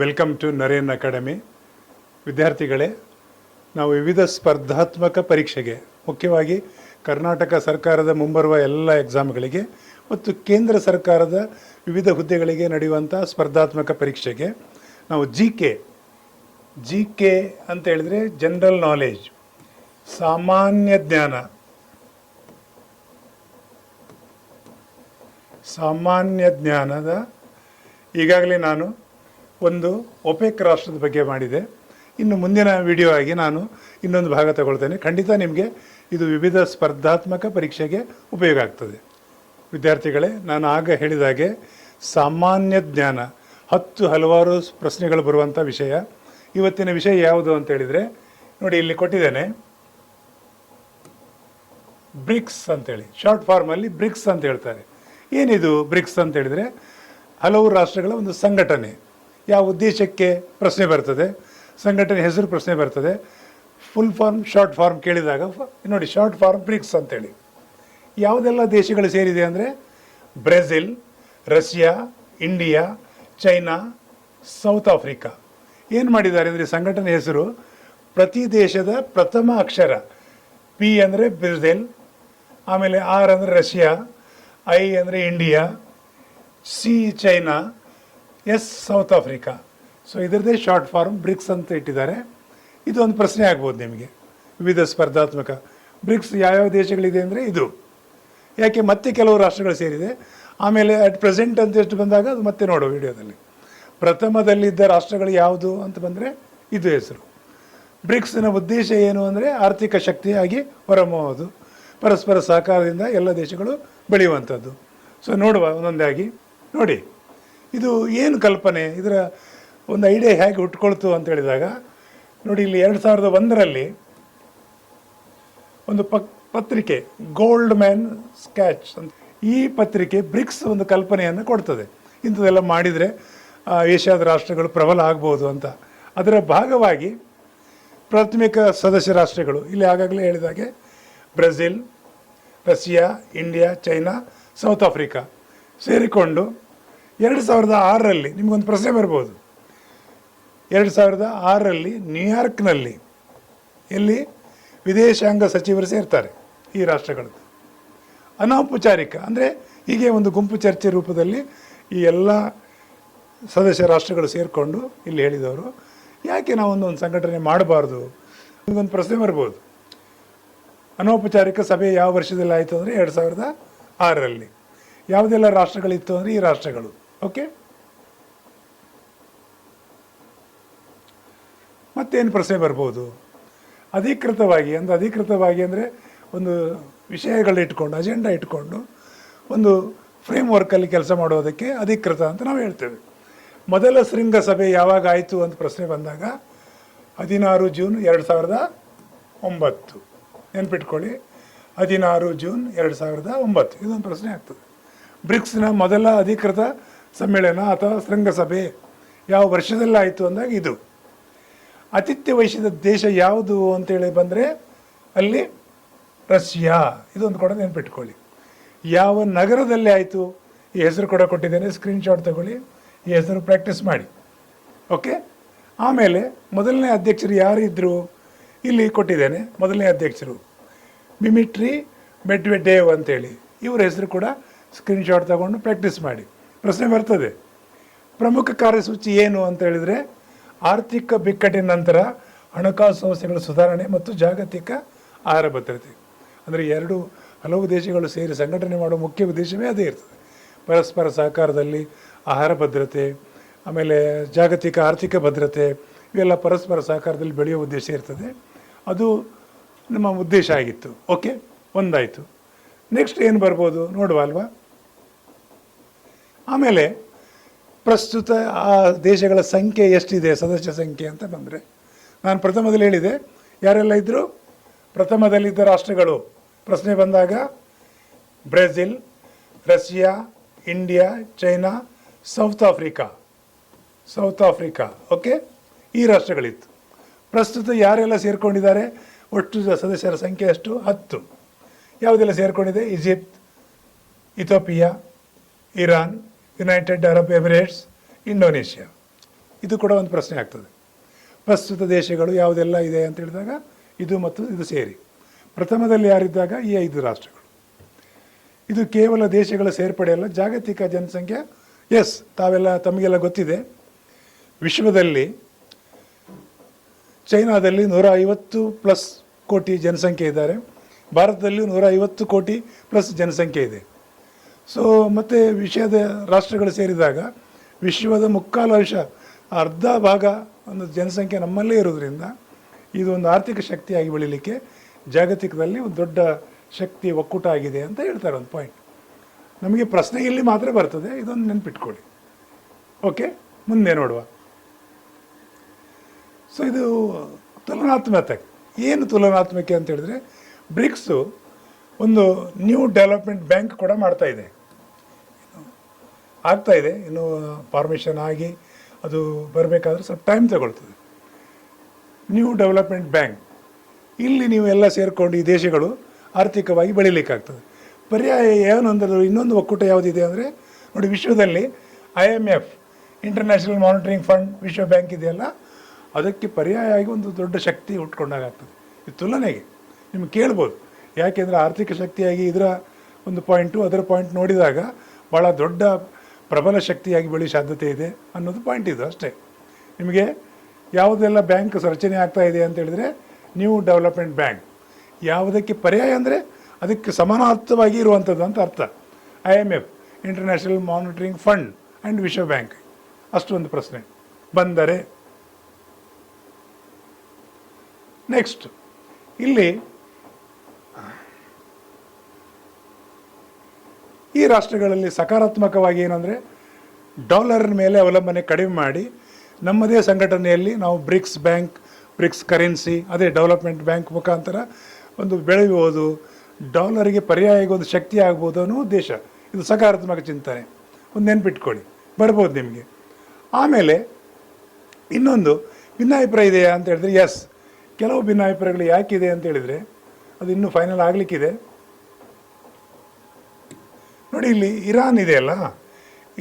Welcome to Naren academy. ವಿದ್ಯಾರ್ಥಿಗಳೇ, ನಾವು ವಿವಿಧ ಸ್ಪರ್ಧಾತ್ಮಕ ಪರೀಕ್ಷೆಗೆ, ಮುಖ್ಯವಾಗಿ ಕರ್ನಾಟಕ ಸರ್ಕಾರದ ಮುಂಬರುವ ಎಲ್ಲ ಎಕ್ಸಾಮ್ಗಳಿಗೆ ಮತ್ತು ಕೇಂದ್ರ ಸರ್ಕಾರದ ವಿವಿಧ ಹುದ್ದೆಗಳಿಗೆ ನಡೆಯುವಂಥ ಸ್ಪರ್ಧಾತ್ಮಕ ಪರೀಕ್ಷೆಗೆ ನಾವು ಜಿ ಕೆ ಅಂತ ಹೇಳಿದರೆ ಜನರಲ್ ನಾಲೆಜ್, ಸಾಮಾನ್ಯ ಜ್ಞಾನದ ಈಗಾಗಲೇ ನಾನು ಒಂದು ಒಪೆಕ್ ರಾಷ್ಟ್ರದ ಬಗ್ಗೆ ಮಾಡಿದೆ. ಇನ್ನು ಮುಂದಿನ ವಿಡಿಯೋ ಆಗಿ ನಾನು ಇನ್ನೊಂದು ಭಾಗ ತಗೊಳ್ತೇನೆ. ಖಂಡಿತ ನಿಮಗೆ ಇದು ವಿವಿಧ ಸ್ಪರ್ಧಾತ್ಮಕ ಪರೀಕ್ಷೆಗೆ ಉಪಯೋಗ ಆಗ್ತದೆ. ವಿದ್ಯಾರ್ಥಿಗಳೇ, ನಾನು ಆಗ ಹೇಳಿದಾಗೆ ಸಾಮಾನ್ಯ ಜ್ಞಾನ ಹಲವಾರು ಪ್ರಶ್ನೆಗಳು ಬರುವಂಥ ವಿಷಯ. ಇವತ್ತಿನ ವಿಷಯ ಯಾವುದು ಅಂತ ಹೇಳಿದರೆ, ನೋಡಿ ಇಲ್ಲಿ ಕೊಟ್ಟಿದ್ದೇನೆ, ಬ್ರಿಕ್ಸ್ ಅಂತೇಳಿ. ಶಾರ್ಟ್ ಫಾರ್ಮಲ್ಲಿ ಬ್ರಿಕ್ಸ್ ಅಂತ ಹೇಳ್ತಾರೆ. ಏನಿದು ಬ್ರಿಕ್ಸ್ ಅಂತ ಹೇಳಿದರೆ, ಹಲವು ರಾಷ್ಟ್ರಗಳ ಒಂದು ಸಂಘಟನೆ. ಯಾವ ಉದ್ದೇಶಕ್ಕೆ ಪ್ರಶ್ನೆ ಬರ್ತದೆ, ಸಂಘಟನೆ ಹೆಸರು ಪ್ರಶ್ನೆ ಬರ್ತದೆ. ಫುಲ್ ಫಾರ್ಮ್, ಶಾರ್ಟ್ ಫಾರ್ಮ್ ಕೇಳಿದಾಗ ನೋಡಿ, ಶಾರ್ಟ್ ಫಾರ್ಮ್ ಬ್ರಿಕ್ಸ್ ಅಂತೇಳಿ. ಯಾವುದೆಲ್ಲ ದೇಶಗಳು ಸೇರಿದೆ ಅಂದರೆ Brazil, Russia, India, China, South Africa. ಏನು ಮಾಡಿದ್ದಾರೆ ಅಂದರೆ, ಸಂಘಟನೆ ಹೆಸರು ಪ್ರತಿ ದೇಶದ ಪ್ರಥಮ ಅಕ್ಷರ ಪಿ ಅಂದರೆ ಬ್ರೆಜಿಲ್, ಆಮೇಲೆ ಆರ್ ಅಂದರೆ ರಷ್ಯಾ, ಐ ಅಂದರೆ India, C China, S South Africa. So ಇದರದ್ದೇ ಶಾರ್ಟ್ ಫಾರ್ಮ್ ಬ್ರಿಕ್ಸ್ ಅಂತ ಇಟ್ಟಿದ್ದಾರೆ. ಇದು ಒಂದು ಪ್ರಶ್ನೆ ಆಗ್ಬೋದು ನಿಮಗೆ. ವಿವಿಧ ಸ್ಪರ್ಧಾತ್ಮಕ ಬ್ರಿಕ್ಸ್ ಯಾವ್ಯಾವ ದೇಶಗಳಿದೆ ಅಂದರೆ ಇದು. ಯಾಕೆ ಮತ್ತೆ ಕೆಲವು ರಾಷ್ಟ್ರಗಳು ಸೇರಿದೆ, ಆಮೇಲೆ ಅಟ್ ಪ್ರೆಸೆಂಟ್ ಅಂತ ಎಷ್ಟು ಬಂದಾಗ ಅದು ಮತ್ತೆ ನೋಡೋ ವಿಡಿಯೋದಲ್ಲಿ. ಪ್ರಥಮದಲ್ಲಿದ್ದ ರಾಷ್ಟ್ರಗಳು ಯಾವುದು ಅಂತ ಬಂದರೆ ಇದು ಹೆಸರು. ಬ್ರಿಕ್ಸ್ನ ಉದ್ದೇಶ ಏನು ಅಂದರೆ ಆರ್ಥಿಕ ಶಕ್ತಿಯಾಗಿ ಹೊರಹೊಮ್ಮುವುದು, ಪರಸ್ಪರ ಸಹಕಾರದಿಂದ ಎಲ್ಲ ದೇಶಗಳು ಬೆಳೆಯುವಂಥದ್ದು. ಸೊ ನೋಡುವ ಒಂದೊಂದಾಗಿ. ನೋಡಿ, ಇದು ಏನು ಕಲ್ಪನೆ, ಇದರ ಒಂದು ಐಡಿಯಾ ಹೇಗೆ ಹುಟ್ಕೊಳ್ತು ಅಂತ ಹೇಳಿದಾಗ, ನೋಡಿ ಇಲ್ಲಿ 2001ರಲ್ಲಿ ಒಂದು ಪತ್ರಿಕೆ ಗೋಲ್ಡ್ ಮ್ಯಾನ್ ಸ್ಕ್ಯಾಚ್ ಅಂತ, ಈ ಪತ್ರಿಕೆ ಬ್ರಿಕ್ಸ್ ಒಂದು ಕಲ್ಪನೆಯನ್ನು ಕೊಡ್ತದೆ. ಇಂಥದ್ದೆಲ್ಲ ಮಾಡಿದರೆ ಏಷ್ಯಾದ ರಾಷ್ಟ್ರಗಳು ಪ್ರಬಲ ಆಗ್ಬೋದು ಅಂತ. ಅದರ ಭಾಗವಾಗಿ ಪ್ರಾಥಮಿಕ ಸದಸ್ಯ ರಾಷ್ಟ್ರಗಳು ಇಲ್ಲಿ ಆಗಾಗಲೇ ಹೇಳಿದಾಗೆ Brazil, Russia, India, China, South Africa ಸೇರಿಕೊಂಡು 2006ರಲ್ಲಿ ನಿಮಗೊಂದು ಪ್ರಶ್ನೆ ಬರ್ಬೋದು. 2006ರಲ್ಲಿ ನ್ಯೂಯಾರ್ಕ್ನಲ್ಲಿ ಎಲ್ಲಿ ವಿದೇಶಾಂಗ ಸಚಿವರು ಸೇರ್ತಾರೆ ಈ ರಾಷ್ಟ್ರಗಳದ್ದು. ಅನೌಪಚಾರಿಕ ಅಂದರೆ ಹೀಗೆ ಒಂದು ಗುಂಪು ಚರ್ಚೆ ರೂಪದಲ್ಲಿ ಈ ಎಲ್ಲ ಸದಸ್ಯ ರಾಷ್ಟ್ರಗಳು ಸೇರಿಕೊಂಡು ಇಲ್ಲಿ ಹೇಳಿದವರು, ಯಾಕೆ ನಾವು ಒಂದು ಸಂಘಟನೆ ಮಾಡಬಾರ್ದು, ನಿಮಗೊಂದು ಪ್ರಶ್ನೆ ಬರ್ಬೋದು. ಅನೌಪಚಾರಿಕ ಸಭೆ ಯಾವ ವರ್ಷದಲ್ಲಿ ಆಯಿತು ಅಂದರೆ 2006ರಲ್ಲಿ. ಯಾವುದೆಲ್ಲ ರಾಷ್ಟ್ರಗಳಿತ್ತು ಅಂದರೆ ಈ ರಾಷ್ಟ್ರಗಳು. ಓಕೆ, ಮತ್ತೇನು ಪ್ರಶ್ನೆ ಬರ್ಬೋದು, ಅಧಿಕೃತವಾಗಿ ಅಂದರೆ ಒಂದು ವಿಷಯಗಳಿಟ್ಕೊಂಡು, ಅಜೆಂಡಾ ಇಟ್ಕೊಂಡು ಒಂದು ಫ್ರೇಮ್ವರ್ಕಲ್ಲಿ ಕೆಲಸ ಮಾಡೋದಕ್ಕೆ ಅಧಿಕೃತ ಅಂತ ನಾವು ಹೇಳ್ತೇವೆ. ಮೊದಲ ಶೃಂಗಸಭೆ ಯಾವಾಗ ಆಯಿತು ಅಂತ ಪ್ರಶ್ನೆ ಬಂದಾಗ 16 ಜೂನ್ 2009. ನೆನ್ಪಿಟ್ಕೊಳ್ಳಿ, 16 ಜೂನ್ 2009 ಇದೊಂದು ಪ್ರಶ್ನೆ ಆಗ್ತದೆ. ಬ್ರಿಕ್ಸ್ನ ಮೊದಲ ಅಧಿಕೃತ ಸಮ್ಮೇಳನ ಅಥವಾ ಶೃಂಗಸಭೆ ಯಾವ ವರ್ಷದಲ್ಲಿ ಆಯಿತು ಅಂದಾಗ ಇದು. ಆತಿಥ್ಯ ವಹಿಸಿದ ದೇಶ ಯಾವುದು ಅಂತೇಳಿ ಬಂದರೆ ಅಲ್ಲಿ ರಷ್ಯಾ. ಇದೊಂದು ಕೂಡ ನೆನ್ಪಿಟ್ಕೊಳ್ಳಿ. ಯಾವ ನಗರದಲ್ಲಿ ಆಯಿತು, ಈ ಹೆಸರು ಕೂಡ ಕೊಟ್ಟಿದ್ದೇನೆ, ಸ್ಕ್ರೀನ್ಶಾಟ್ ತಗೊಳ್ಳಿ, ಈ ಹೆಸರು ಪ್ರಾಕ್ಟೀಸ್ ಮಾಡಿ. ಓಕೆ, ಆಮೇಲೆ ಮೊದಲನೇ ಅಧ್ಯಕ್ಷರು ಯಾರಿದ್ದರು ಇಲ್ಲಿ ಕೊಟ್ಟಿದ್ದೇನೆ. ಮೊದಲನೇ ಅಧ್ಯಕ್ಷರು ಡಿಮಿಟ್ರಿ ಮೆಡ್ವೆಡೇವ್ ಅಂತೇಳಿ, ಇವರ ಹೆಸರು ಕೂಡ ಸ್ಕ್ರೀನ್ಶಾಟ್ ತಗೊಂಡು ಪ್ರಾಕ್ಟೀಸ್ ಮಾಡಿ. ಪ್ರಶ್ನೆ ಬರ್ತದೆ, ಪ್ರಮುಖ ಕಾರ್ಯಸೂಚಿ ಏನು ಅಂತ ಹೇಳಿದರೆ ಆರ್ಥಿಕ ಬಿಕ್ಕಟ್ಟಿನ ನಂತರ ಹಣಕಾಸು ಸಂಸ್ಥೆಗಳ ಸುಧಾರಣೆ ಮತ್ತು ಜಾಗತಿಕ ಆಹಾರ ಭದ್ರತೆ. ಅಂದರೆ ಹಲವು ದೇಶಗಳು ಸೇರಿ ಸಂಘಟನೆ ಮಾಡುವ ಮುಖ್ಯ ಉದ್ದೇಶವೇ ಅದೇ ಇರ್ತದೆ. ಪರಸ್ಪರ ಸಹಕಾರದಲ್ಲಿ ಆಹಾರ ಭದ್ರತೆ, ಆಮೇಲೆ ಜಾಗತಿಕ ಆರ್ಥಿಕ ಭದ್ರತೆ, ಇವೆಲ್ಲ ಪರಸ್ಪರ ಸಹಕಾರದಲ್ಲಿ ಬೆಳೆಯುವ ಉದ್ದೇಶ ಇರ್ತದೆ. ಅದು ನಮ್ಮ ಉದ್ದೇಶ ಆಗಿತ್ತು. ಓಕೆ, ಒಂದಾಯಿತು. ನೆಕ್ಸ್ಟ್ ಏನು ಬರ್ಬೋದು ನೋಡುವ ಅಲ್ವಾ. ಆಮೇಲೆ ಪ್ರಸ್ತುತ ಆ ದೇಶಗಳ ಸಂಖ್ಯೆ ಎಷ್ಟಿದೆ, ಸದಸ್ಯ ಸಂಖ್ಯೆ ಅಂತ ಬಂದರೆ, ನಾನು ಪ್ರಥಮದಲ್ಲಿ ಹೇಳಿದೆ ಯಾರೆಲ್ಲ ಇದ್ದರು. ಪ್ರಥಮದಲ್ಲಿದ್ದ ರಾಷ್ಟ್ರಗಳು ಪ್ರಶ್ನೆ ಬಂದಾಗ Brazil, Russia, India, China, South Africa. Okay, ಈ ರಾಷ್ಟ್ರಗಳಿತ್ತು. ಪ್ರಸ್ತುತ ಯಾರೆಲ್ಲ ಸೇರಿಕೊಂಡಿದ್ದಾರೆ, ಒಟ್ಟು ಸದಸ್ಯರ ಸಂಖ್ಯೆ ಎಷ್ಟು? 10. ಯಾವುದೆಲ್ಲ ಸೇರಿಕೊಂಡಿದೆ? Egypt, Ethiopia, Iran, United Arab Emirates, Indonesia. ಇದು ಕೂಡ ಒಂದು ಪ್ರಶ್ನೆ ಆಗ್ತದೆ. ಪ್ರಸ್ತುತ ದೇಶಗಳು ಯಾವುದೆಲ್ಲ ಇದೆ ಅಂತ ಹೇಳಿದಾಗ ಇದು ಮತ್ತು ಇದು ಸೇರಿ ಪ್ರಥಮದಲ್ಲಿ ಯಾರಿದ್ದಾಗ ಈ 5 ರಾಷ್ಟ್ರಗಳು. ಇದು ಕೇವಲ ದೇಶಗಳ ಸೇರ್ಪಡೆ ಅಲ್ಲ, ಜಾಗತಿಕ ಜನಸಂಖ್ಯೆ. ಎಸ್, ತಮಗೆಲ್ಲ ಗೊತ್ತಿದೆ, ವಿಶ್ವದಲ್ಲಿ ಚೈನಾದಲ್ಲಿ 150+ ಕೋಟಿ ಜನಸಂಖ್ಯೆ ಇದ್ದಾರೆ, ಭಾರತದಲ್ಲಿ 150 ಕೋಟಿ ಪ್ಲಸ್ ಜನಸಂಖ್ಯೆ ಇದೆ. ಸೊ ಮತ್ತು ವಿಶ್ವದ ರಾಷ್ಟ್ರಗಳು ಸೇರಿದಾಗ ವಿಶ್ವದ ಅರ್ಧ ಭಾಗ ಒಂದು ಜನಸಂಖ್ಯೆ ನಮ್ಮಲ್ಲೇ ಇರೋದ್ರಿಂದ ಇದು ಒಂದು ಆರ್ಥಿಕ ಶಕ್ತಿಯಾಗಿ ಬೆಳೀಲಿಕ್ಕೆ ಜಾಗತಿಕದಲ್ಲಿ ಒಂದು ದೊಡ್ಡ ಶಕ್ತಿ ಒಕ್ಕೂಟ ಆಗಿದೆ ಅಂತ ಹೇಳ್ತಾರೆ. ಒಂದು ಪಾಯಿಂಟ್ ನಮಗೆ ಪ್ರಶ್ನೆ ಇಲ್ಲಿ ಮಾತ್ರ ಬರ್ತದೆ, ಇದೊಂದು ನೆನ್ಪಿಟ್ಕೊಳ್ಳಿ. ಓಕೆ, ಮುಂದೆ ನೋಡುವ. ಸೊ ಇದು ತುಲನಾತ್ಮಕ. ಏನು ತುಲನಾತ್ಮಕ ಅಂತ ಹೇಳಿದ್ರೆ, ಬ್ರಿಕ್ಸು ಒಂದು ನ್ಯೂ ಡೆವಲಪ್ಮೆಂಟ್ ಬ್ಯಾಂಕ್ ಕೂಡ ಆಗ್ತಾ ಇದೆ. ಇನ್ನು ಫಾರ್ಮೇಷನ್ ಆಗಿ ಅದು ಬರಬೇಕಾದ್ರೆ ಸ್ವಲ್ಪ ಟೈಮ್ ತಗೊಳ್ತದೆ. ನ್ಯೂ ಡೆವಲಪ್ಮೆಂಟ್ ಬ್ಯಾಂಕ್, ಇಲ್ಲಿ ನೀವು ಎಲ್ಲ ಸೇರಿಕೊಂಡು ಈ ದೇಶಗಳು ಆರ್ಥಿಕವಾಗಿ ಬೆಳೀಲಿಕ್ಕಾಗ್ತದೆ. ಪರ್ಯಾಯ ಏನು ಅಂದರೆ ಇನ್ನೊಂದು ಒಕ್ಕೂಟ ಯಾವುದಿದೆ ಅಂದರೆ ನೋಡಿ, ವಿಶ್ವದಲ್ಲಿ IMF ಇಂಟರ್ನ್ಯಾಷನಲ್ ಮಾನಿಟರಿಂಗ್ ಫಂಡ್, ವಿಶ್ವ ಬ್ಯಾಂಕ್ ಇದೆಯಲ್ಲ, ಅದಕ್ಕೆ ಪರ್ಯಾಯವಾಗಿ ಒಂದು ದೊಡ್ಡ ಶಕ್ತಿ ಹುಟ್ಕೊಂಡಾಗ್ತದೆ. ಈ ತುಲನೆಗೆ ನಿಮ್ಗೆ ಕೇಳ್ಬೋದು, ಯಾಕೆಂದರೆ ಆರ್ಥಿಕ ಶಕ್ತಿಯಾಗಿ ಇದರ ಒಂದು ಪಾಯಿಂಟು ಅದರ ಪಾಯಿಂಟ್ ನೋಡಿದಾಗ ಭಾಳ ದೊಡ್ಡ ಪ್ರಬಲ ಶಕ್ತಿಯಾಗಿ ಬೆಳೆಯೋ ಸಾಧ್ಯತೆ ಇದೆ ಅನ್ನೋದು ಪಾಯಿಂಟ್ ಇದು ಅಷ್ಟೇ. ನಿಮಗೆ ಯಾವುದೆಲ್ಲ ಬ್ಯಾಂಕ್ ರಚನೆ ಆಗ್ತಾ ಇದೆ ಅಂತ ಹೇಳಿದರೆ ನ್ಯೂ ಡೆವಲಪ್ಮೆಂಟ್ ಬ್ಯಾಂಕ್ ಯಾವುದಕ್ಕೆ ಪರ್ಯಾಯ ಅಂದರೆ ಅದಕ್ಕೆ ಸಮಾನಾರ್ಥವಾಗಿ ಇರುವಂಥದ್ದು ಅಂತ ಅರ್ಥ. IMF international monitoring fund and ವಿಶ್ವ ಬ್ಯಾಂಕ್, ಅಷ್ಟೊಂದು ಪ್ರಶ್ನೆ ಬಂದರೆ. ನೆಕ್ಸ್ಟ್, ಇಲ್ಲಿ ಈ ರಾಷ್ಟ್ರಗಳಲ್ಲಿ ಸಕಾರಾತ್ಮಕವಾಗಿ ಏನಂದರೆ ಡಾಲರ್ ಮೇಲೆ ಅವಲಂಬನೆ ಕಡಿಮೆ ಮಾಡಿ ನಮ್ಮದೇ ಸಂಘಟನೆಯಲ್ಲಿ ನಾವು ಬ್ರಿಕ್ಸ್ ಬ್ಯಾಂಕ್, ಬ್ರಿಕ್ಸ್ ಕರೆನ್ಸಿ, ಅದೇ ಡೆವಲಪ್ಮೆಂಟ್ ಬ್ಯಾಂಕ್ ಮುಖಾಂತರ ಒಂದು ಬೆಳೆಯುವುದು, ಡಾಲರಿಗೆ ಪರ್ಯಾಯ ಒಂದು ಶಕ್ತಿ ಆಗ್ಬೋದು ಅನ್ನೋ ಉದ್ದೇಶ. ಇದು ಸಕಾರಾತ್ಮಕ ಚಿಂತನೆ, ಒಂದು ನೆನ್ಪಿಟ್ಕೊಳ್ಳಿ, ಬರ್ಬೋದು ನಿಮಗೆ. ಆಮೇಲೆ ಇನ್ನೊಂದು ಭಿನ್ನಾಭಿಪ್ರಾಯ ಇದೆಯಾ ಅಂತ ಹೇಳಿದ್ರೆ, ಎಸ್, ಕೆಲವು ಭಿನ್ನಾಭಿಪ್ರಾಯಗಳು ಯಾಕಿದೆ ಅಂತ ಹೇಳಿದರೆ ಅದು ಇನ್ನೂ ಫೈನಲ್ ಆಗಲಿಕ್ಕಿದೆ. ನೋಡಿ, ಇಲ್ಲಿ ಇರಾನ್ ಇದೆಯಲ್ಲ,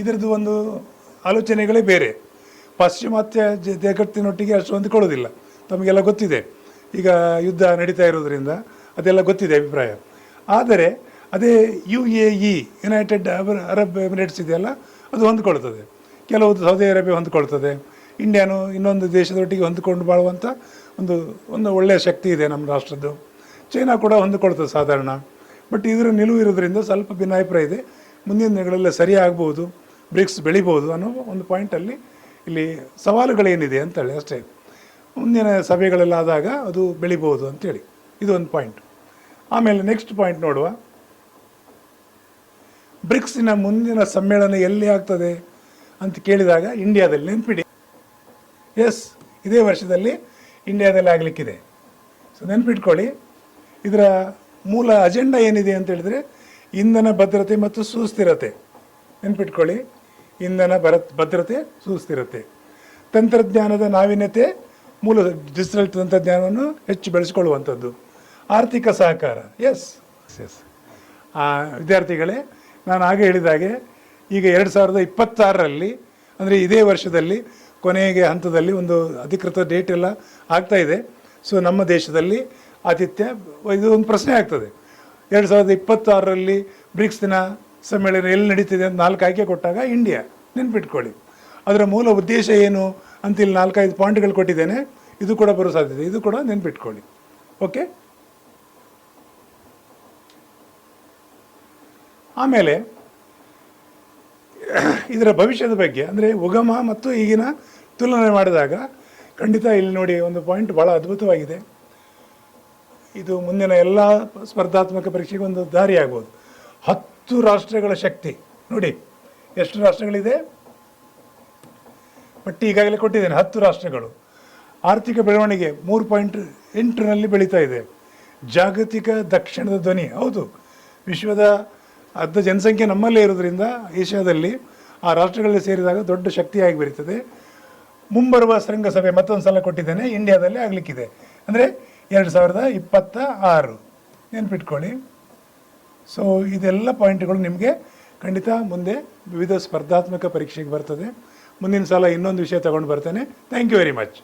ಇದರದ್ದು ಒಂದು ಆಲೋಚನೆಗಳೇ ಬೇರೆ. ಪಾಶ್ಚಿಮಾತ್ಯ ಜಗತ್ತಿನೊಟ್ಟಿಗೆ ಅಷ್ಟು ಹೊಂದಿಕೊಳ್ಳೋದಿಲ್ಲ, ತಮಗೆಲ್ಲ ಗೊತ್ತಿದೆ. ಈಗ ಯುದ್ಧ ನಡೀತಾ ಇರೋದ್ರಿಂದ ಅದೆಲ್ಲ ಗೊತ್ತಿದೆ ಅಭಿಪ್ರಾಯ. ಆದರೆ ಅದೇ UAE ಯುನೈಟೆಡ್ ಅರಬ್ ಎಮಿರೇಟ್ಸ್ ಇದೆಯಲ್ಲ, ಅದು ಹೊಂದ್ಕೊಳ್ತದೆ. ಕೆಲವು ಸೌದಿ ಅರೇಬಿಯಾ ಹೊಂದ್ಕೊಳ್ತದೆ. ಇಂಡಿಯಾನು ಇನ್ನೊಂದು ದೇಶದೊಟ್ಟಿಗೆ ಹೊಂದ್ಕೊಂಡು ಬಾಳುವಂಥ ಒಂದು ಒಳ್ಳೆಯ ಶಕ್ತಿ ಇದೆ ನಮ್ಮ ರಾಷ್ಟ್ರದ್ದು. ಚೈನಾ ಕೂಡ ಹೊಂದಿಕೊಳ್ತದೆ ಸಾಧಾರಣ. ಬಟ್ ಇದರ ನಿಲುವು ಇರೋದ್ರಿಂದ ಸ್ವಲ್ಪ ಭಿನ್ನಾಭಿಪ್ರಾಯ ಇದೆ. ಮುಂದಿನ ದಿನಗಳಲ್ಲಿ ಸರಿ ಆಗ್ಬೋದು, ಬ್ರಿಕ್ಸ್ ಬೆಳಿಬೋದು ಅನ್ನೋ ಒಂದು ಪಾಯಿಂಟಲ್ಲಿ ಇಲ್ಲಿ ಸವಾಲುಗಳೇನಿದೆ ಅಂತೇಳಿ ಅಷ್ಟೇ. ಮುಂದಿನ ಸಭೆಗಳೆಲ್ಲ ಆದಾಗ ಅದು ಬೆಳಿಬೋದು ಅಂತೇಳಿ ಇದು ಒಂದು ಪಾಯಿಂಟ್. ಆಮೇಲೆ ನೆಕ್ಸ್ಟ್ ಪಾಯಿಂಟ್ ನೋಡುವ. ಬ್ರಿಕ್ಸಿನ ಮುಂದಿನ ಸಮ್ಮೇಳನ ಎಲ್ಲಿ ಆಗ್ತದೆ ಅಂತ ಕೇಳಿದಾಗ ಇಂಡಿಯಾದಲ್ಲಿ, ನೆನ್ಪಿಡಿ. ಎಸ್, ಇದೇ ವರ್ಷದಲ್ಲಿ ಇಂಡಿಯಾದಲ್ಲಿ ಆಗಲಿಕ್ಕಿದೆ. ಸೊ ನೆನ್ಪಿಟ್ಕೊಳ್ಳಿ, ಇದರ ಮೂಲ ಅಜೆಂಡಾ ಏನಿದೆ ಅಂತ ಹೇಳಿದರೆ ಇಂಧನ ಭದ್ರತೆ ಮತ್ತು ಸುಸ್ಥಿರತೆ. ನೆನ್ಪಿಟ್ಕೊಳ್ಳಿ, ಇಂಧನ ಭದ್ರತೆ, ಸುಸ್ಥಿರತೆ, ತಂತ್ರಜ್ಞಾನದ ನಾವೀನ್ಯತೆ, ಮೂಲ ಡಿಜಿಟಲ್ ತಂತ್ರಜ್ಞಾನವನ್ನು ಹೆಚ್ಚು ಬೆಳೆಸಿಕೊಳ್ಳುವಂಥದ್ದು, ಆರ್ಥಿಕ ಸಹಕಾರ. ಎಸ್, ವಿದ್ಯಾರ್ಥಿಗಳೇ, ನಾನು ಆಗ ಹೇಳಿದಾಗೆ ಈಗ 2026ರಲ್ಲಿ ಅಂದರೆ ಇದೇ ವರ್ಷದಲ್ಲಿ ಕೊನೆಗೆ ಹಂತದಲ್ಲಿ ಒಂದು ಅಧಿಕೃತ ಡೇಟ್ ಎಲ್ಲ ಆಗ್ತಾ ಇದೆ. ಸೊ ನಮ್ಮ ದೇಶದಲ್ಲಿ ಆತಿಥ್ಯ, ಇದು ಒಂದು ಪ್ರಶ್ನೆ ಆಗ್ತದೆ. 2026ರಲ್ಲಿ ಬ್ರಿಕ್ಸ್ ದಿನ ಸಮ್ಮೇಳನ ಎಲ್ಲಿ ನಡೀತಿದೆ ಅಂತ 4 ಆಯ್ಕೆ ಕೊಟ್ಟಾಗ ಇಂಡಿಯಾ. ನೆನ್ಪಿಟ್ಕೊಳ್ಳಿ, ಅದರ ಮೂಲ ಉದ್ದೇಶ ಏನು ಅಂತ ಇಲ್ಲಿ 4-5 ಪಾಯಿಂಟ್ಗಳು ಕೊಟ್ಟಿದ್ದೇನೆ. ಇದು ಕೂಡ ಬರೋ ಸಾಧ್ಯತೆ, ಇದು ಕೂಡ ನೆನ್ಪಿಟ್ಕೊಳ್ಳಿ. ಓಕೆ. ಆಮೇಲೆ ಇದರ ಭವಿಷ್ಯದ ಬಗ್ಗೆ ಅಂದರೆ ಉಗಮ ಮತ್ತು ಈಗಿನ ತುಲನೆ ಮಾಡಿದಾಗ ಖಂಡಿತ ಇಲ್ಲಿ ನೋಡಿ ಒಂದು ಪಾಯಿಂಟ್ ಭಾಳ ಅದ್ಭುತವಾಗಿದೆ. ಇದು ಮುಂದಿನ ಎಲ್ಲ ಸ್ಪರ್ಧಾತ್ಮಕ ಪರೀಕ್ಷೆಗೆ ಒಂದು ದಾರಿ ಆಗ್ಬೋದು. 10 ರಾಷ್ಟ್ರಗಳ ಶಕ್ತಿ ನೋಡಿ, ಎಷ್ಟು ರಾಷ್ಟ್ರಗಳಿದೆ ಪಟ್ಟಿ ಈಗಾಗಲೇ ಕೊಟ್ಟಿದ್ದೇನೆ. 10 ರಾಷ್ಟ್ರಗಳು. ಆರ್ಥಿಕ ಬೆಳವಣಿಗೆ 3.8ರಲ್ಲಿ ಬೆಳೀತಾ ಇದೆ. ಜಾಗತಿಕ ದಕ್ಷಿಣದ ಧ್ವನಿ. ಹೌದು, ವಿಶ್ವದ ಅರ್ಧ ಜನಸಂಖ್ಯೆ ನಮ್ಮಲ್ಲೇ ಇರೋದ್ರಿಂದ ಏಷ್ಯಾದಲ್ಲಿ ಆ ರಾಷ್ಟ್ರಗಳಲ್ಲಿ ಸೇರಿದಾಗ ದೊಡ್ಡ ಶಕ್ತಿಯಾಗಿ ಬರೀತದೆ. ಮುಂಬರುವ ಶೃಂಗಸಭೆ ಮತ್ತೊಂದು ಸಲ ಕೊಟ್ಟಿದ್ದೇನೆ, ಇಂಡಿಯಾದಲ್ಲಿ ಆಗಲಿಕ್ಕಿದೆ. ಅಂದರೆ 2026. ನೆನ್ಪಿಟ್ಕೊಳ್ಳಿ. ಸೊ ಇದೆಲ್ಲ ಪಾಯಿಂಟ್ಗಳು ನಿಮಗೆ ಖಂಡಿತ ಮುಂದೆ ವಿವಿಧ ಸ್ಪರ್ಧಾತ್ಮಕ ಪರೀಕ್ಷೆಗೆ ಬರ್ತದೆ. ಮುಂದಿನ ಸಲ ಇನ್ನೊಂದು ವಿಷಯ ತಗೊಂಡು ಬರ್ತೇನೆ. Thank you very much.